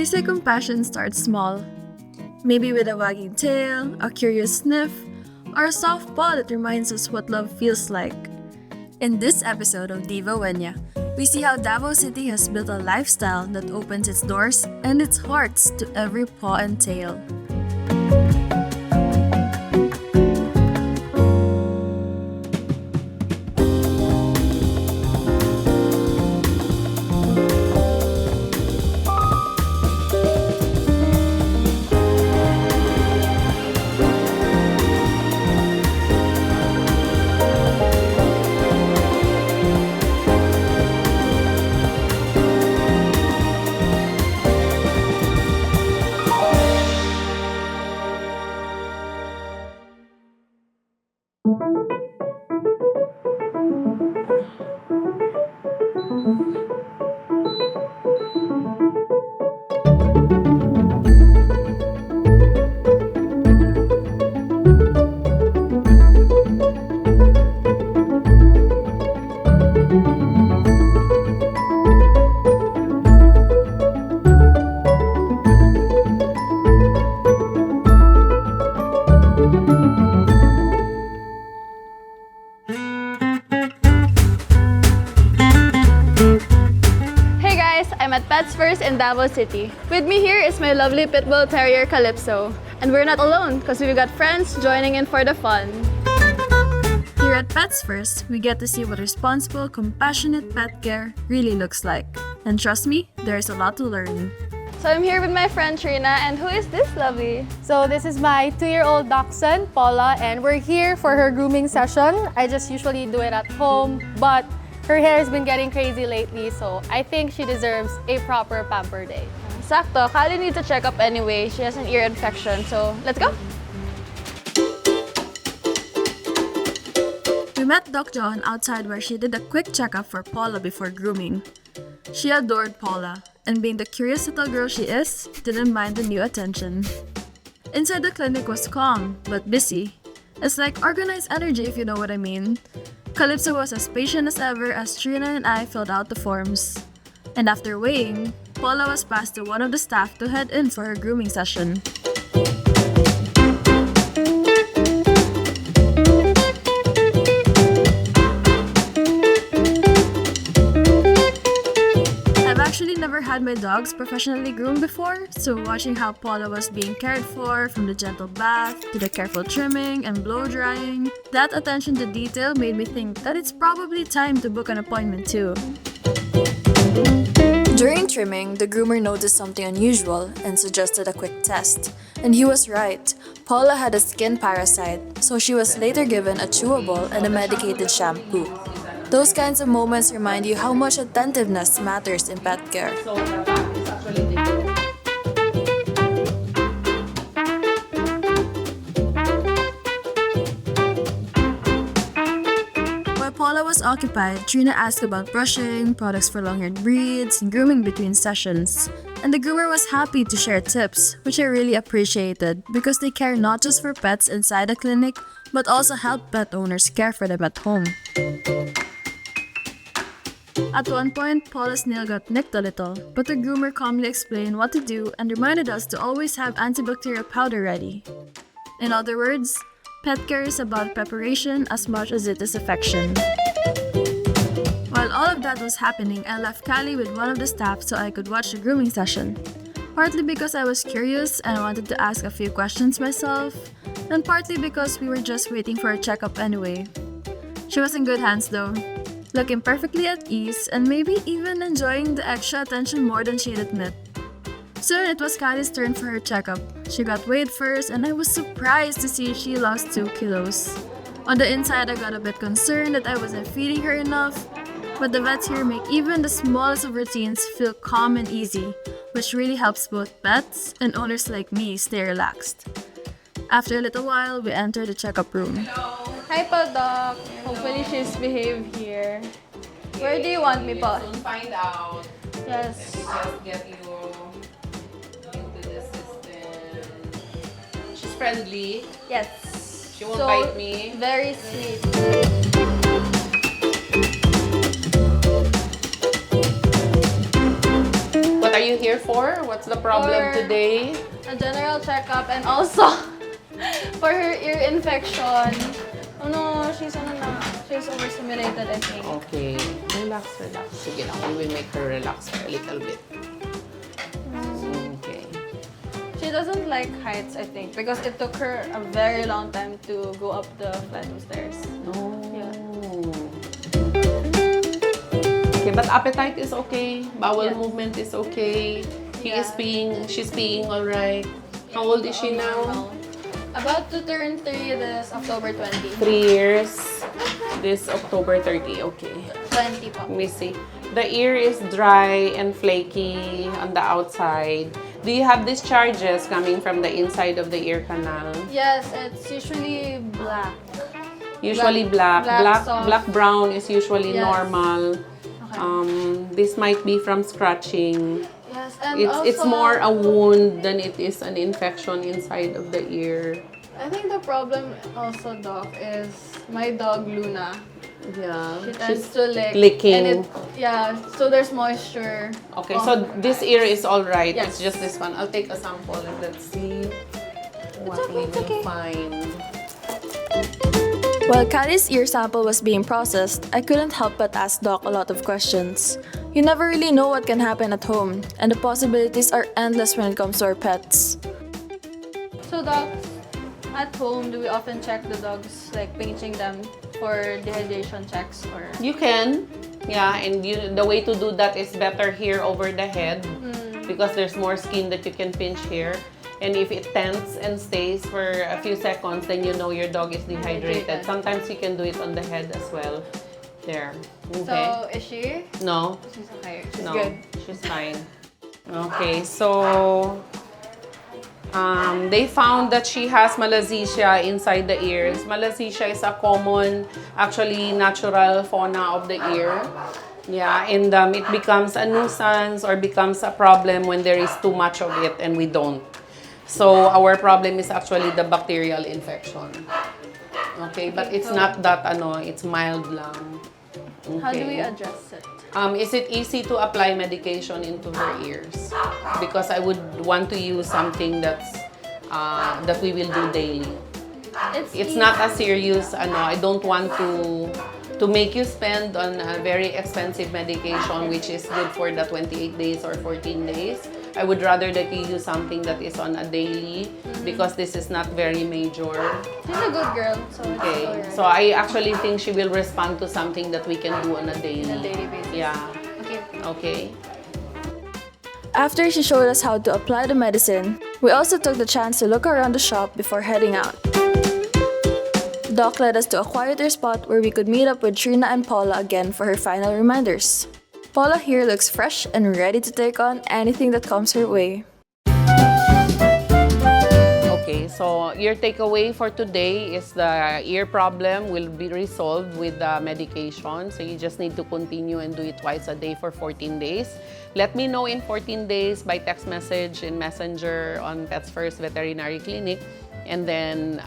They say compassion starts small. Maybe with a wagging tail, a curious sniff, or a soft paw that reminds us what love feels like. In this episode of DivaWenya, we see how Davao City has built a lifestyle that opens its doors and its hearts to every paw and tail. I'm at Pets First in Davao City. With me here is my lovely pit bull terrier Calypso. And we're not alone because we've got friends joining in for the fun. Here at Pets First, we get to see what responsible, compassionate pet care really looks like. And trust me, there's a lot to learn. So I'm here with my friend Trina, and who is this lovely? So this is my 2-year-old dachshund, Pola, and we're here for her grooming session. I just usually do it at home, but her hair has been getting crazy lately, so I think she deserves a proper pamper day. Sakto, Kali needs a checkup anyway. She has an ear infection, so let's go! We met Doc John outside where she did a quick checkup for Paula before grooming. She adored Paula, and being the curious little girl she is, didn't mind the new attention. Inside the clinic was calm, but busy. It's like organized energy if you know what I mean. Calypso was as patient as ever as Trina and I filled out the forms. And after weighing, Paula was passed to one of the staff to head in for her grooming session. I've actually never had my dogs professionally groomed before, so watching how Paula was being cared for, from the gentle bath to the careful trimming and blow drying, that attention to detail made me think that it's probably time to book an appointment too. During trimming, the groomer noticed something unusual and suggested a quick test. And he was right. Paula had a skin parasite, so she was later given a chewable and a medicated shampoo. Those kinds of moments remind you how much attentiveness matters in pet care. While Paula was occupied, Trina asked about brushing, products for long-haired breeds, and grooming between sessions. And the groomer was happy to share tips, which I really appreciated because they care not just for pets inside the clinic, but also help pet owners care for them at home. At one point, Paula's nail got nicked a little, but the groomer calmly explained what to do and reminded us to always have antibacterial powder ready. In other words, pet care is about preparation as much as it is affection. While all of that was happening, I left Kali with one of the staff so I could watch the grooming session. Partly because I was curious and I wanted to ask a few questions myself, and partly because we were just waiting for a checkup anyway. She was in good hands though, looking perfectly at ease and maybe even enjoying the extra attention more than she'd admit. Soon it was Kali's turn for her checkup. She got weighed first and I was surprised to see she lost 2 kilos. On the inside, I got a bit concerned that I wasn't feeding her enough, but the vets here make even the smallest of routines feel calm and easy, which really helps both pets and owners like me stay relaxed. After a little while, we entered the checkup room. Hello. Hi po, Doc. Hopefully she's behaved here. Where do you want me po? Soon find out. Yes. Let me just get you into the system. She's friendly. Yes. She won't bite me. Very sweet. What are you here for? What's the problem For- today? A general checkup and also for her ear infection. Oh no, she's overstimulated, I think. Okay. Relax, relax. Sige lang, we will make her relax for a little bit. Okay. She doesn't like heights, I think, because it took her a very long time to go up the flight of stairs. Oh. Yeah. Okay, but appetite is okay. Bowel Yeah. movement is okay. Yeah. She's peeing all right. How old is she now? Normal. About to turn 3 this October 20. 3 years. This October 30. Okay. 20 po. Let me see. The ear is dry and flaky on the outside. Do you have discharges coming from the inside of the ear canal? Yes, it's usually black. Usually black. soft. Black brown is usually Yes. normal. Okay. This might be from scratching. Yes, and It's also, more a wound than it is an infection inside of the ear. I think the problem also, Doc, is my dog Luna. Yeah. She tends to lick. licking. And so there's moisture. Okay, on so her this eyes. ear is all right. Yes. It's just this one. I'll take a sample and let's see what we will find. While Kali's ear sample was being processed, I couldn't help but ask Doc a lot of questions. You never really know what can happen at home, and the possibilities are endless when it comes to our pets. So, Doc, at home, do we often check the dogs, like pinching them for dehydration checks? Or You can, yeah, and the way to do that is better here over the head because there's more skin that you can pinch here. And if it tenses and stays for a few seconds, then you know your dog is dehydrated. Sometimes you can do it on the head as well. There. Okay. So, is she? No. She's okay. She's No. good. She's fine. Okay, so they found that she has malassezia inside the ears. Malassezia is a common, actually natural fauna of the ear. Yeah, and it becomes a nuisance or becomes a problem when there is too much of it and we don't. So our problem is actually the bacterial infection. Okay, but it's not that it's mild lang. Okay. How do we address it? Is it easy to apply medication into her ears? Because I would want to use something that we will do daily. It's not a serious I don't want to make you spend on a very expensive medication which is good for the 28 days or 14 days. I would rather that you use something that is on a daily because this is not very major. She's a good girl, so it's Okay, alright. so I actually think she will respond to something that we can do on a daily. On a daily basis. Yeah. Okay. Okay. After she showed us how to apply the medicine, we also took the chance to look around the shop before heading out. Doc led us to a quieter spot where we could meet up with Trina and Paula again for her final reminders. Paula here looks fresh and ready to take on anything that comes her way. Okay, so your takeaway for today is the ear problem will be resolved with the medication. So you just need to continue and do it twice a day for 14 days. Let me know in 14 days by text message in Messenger on Pets First Veterinary Clinic. And then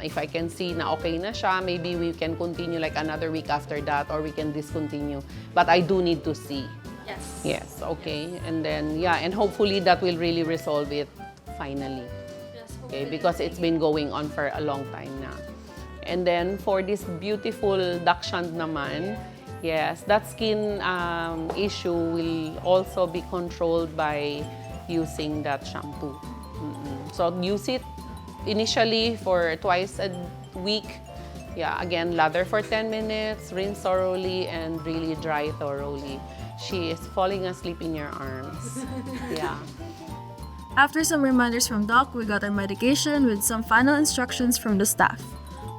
if I can see na okay na siya, maybe we can continue like another week after that or we can discontinue. But I do need to see. Yes. Yes, okay. And then, yeah, and hopefully that will really resolve it finally. Yes, Okay, because it's been going on for a long time na. And then for this beautiful dachshund naman, yes, that skin issue will also be controlled by using that shampoo. So use it initially for twice a week. Yeah, again, lather for 10 minutes, rinse thoroughly, and really dry thoroughly. She is falling asleep in your arms. Yeah. After some reminders from Doc, we got our medication with some final instructions from the staff.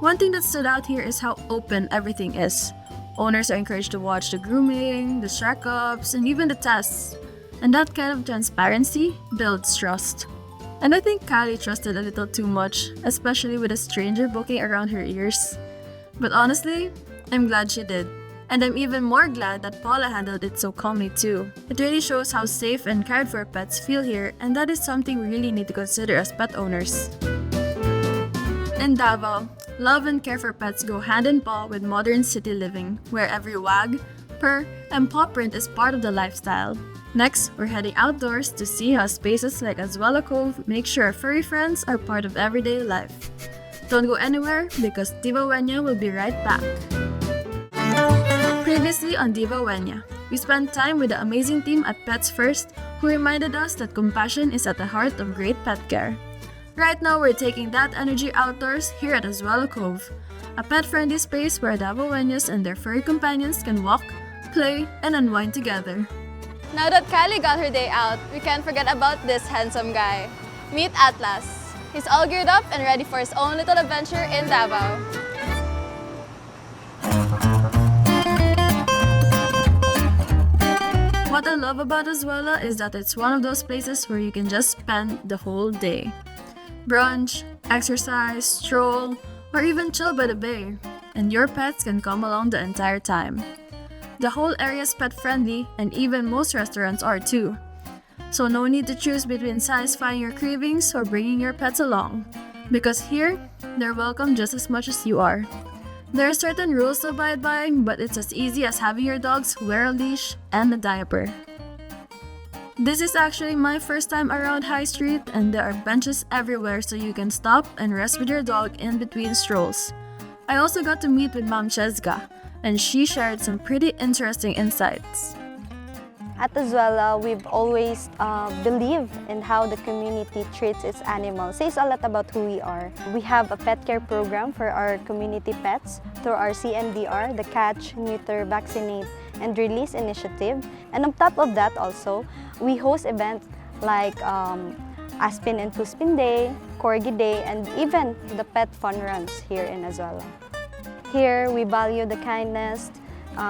One thing that stood out here is how open everything is. Owners are encouraged to watch the grooming, the checkups, and even the tests. And that kind of transparency builds trust. And I think Kali trusted a little too much, especially with a stranger poking around her ears. But honestly, I'm glad she did. And I'm even more glad that Paula handled it so calmly too. It really shows how safe and cared for pets feel here, and that is something we really need to consider as pet owners. In Davao, love and care for pets go hand in paw with modern city living, where every wag, purr, and paw print is part of the lifestyle. Next, we're heading outdoors to see how spaces like Azuela Cove make sure our furry friends are part of everyday life. Don't go anywhere because DivaWenya will be right back. Previously on DivaWenya, we spent time with the amazing team at Pets First who reminded us that compassion is at the heart of great pet care. Right now, we're taking that energy outdoors here at Azuela Cove, a pet-friendly space where DivaWenyas and their furry companions can walk, play, and unwind together. Now that Kylie got her day out, we can't forget about this handsome guy. Meet Atlas. He's all geared up and ready for his own little adventure in Davao. What I love about Azuela is that it's one of those places where you can just spend the whole day. Brunch, exercise, stroll, or even chill by the bay, and your pets can come along the entire time. The whole area is pet-friendly, and even most restaurants are too. So no need to choose between satisfying your cravings or bringing your pets along, because here, they're welcome just as much as you are. There are certain rules to abide by, but it's as easy as having your dogs wear a leash and a diaper. This is actually my first time around High Street, and there are benches everywhere so you can stop and rest with your dog in between strolls. I also got to meet with Ma'am Chezga, and she shared some pretty interesting insights. At Azuela, we've always believed in how the community treats its animals. Says a lot about who we are. We have a pet care program for our community pets through our CNDR, the Catch, Neuter, Vaccinate, and Release initiative. And on top of that also, we host events like Aspin and Puspin Day, Corgi Day, and even the pet fun runs here in Azuela. Here, we value the kindness,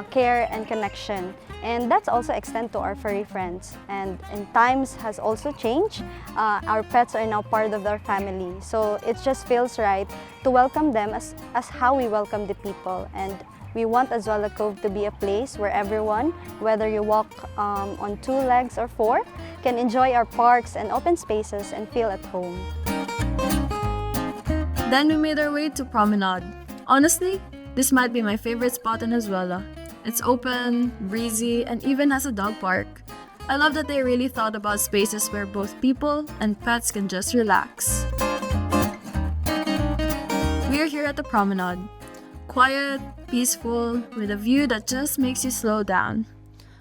care, and connection. And that's also extend to our furry friends. And times has also changed. Our pets are now part of our family. So it just feels right to welcome them as how we welcome the people. And we want Azuela Cove to be a place where everyone, whether you walk on 2 legs or 4, can enjoy our parks and open spaces and feel at home. Then we made our way to Promenade. Honestly, this might be my favorite spot in Azuela. It's open, breezy, and even has a dog park. I love that they really thought about spaces where both people and pets can just relax. We are here at the Promenade. Quiet, peaceful, with a view that just makes you slow down.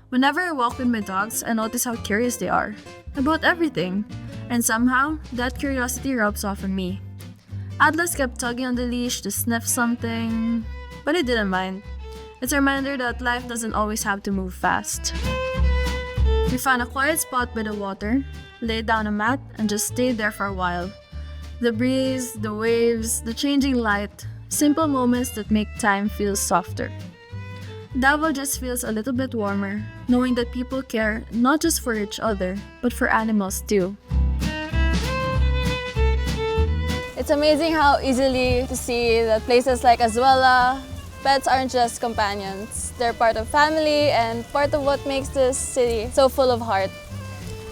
Whenever I walk with my dogs, I notice how curious they are about everything, and somehow that curiosity rubs off on me. Atlas kept tugging on the leash to sniff something, but he didn't mind. It's a reminder that life doesn't always have to move fast. We found a quiet spot by the water, laid down a mat, and just stayed there for a while. The breeze, the waves, the changing light, simple moments that make time feel softer. Davao just feels a little bit warmer, knowing that people care not just for each other, but for animals too. It's amazing how easily to see that places like Azuela, pets aren't just companions. They're part of family and part of what makes this city so full of heart.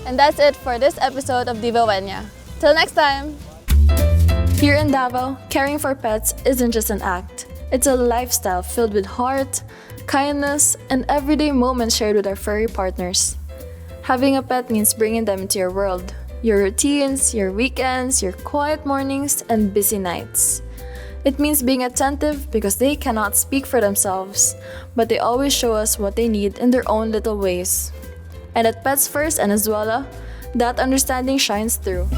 And that's it for this episode of DivaWenya. Till next time! Here in Davao, caring for pets isn't just an act. It's a lifestyle filled with heart, kindness, and everyday moments shared with our furry partners. Having a pet means bringing them into your world, your routines, your weekends, your quiet mornings, and busy nights. It means being attentive because they cannot speak for themselves, but they always show us what they need in their own little ways. And at Pets First and Azuela, that understanding shines through.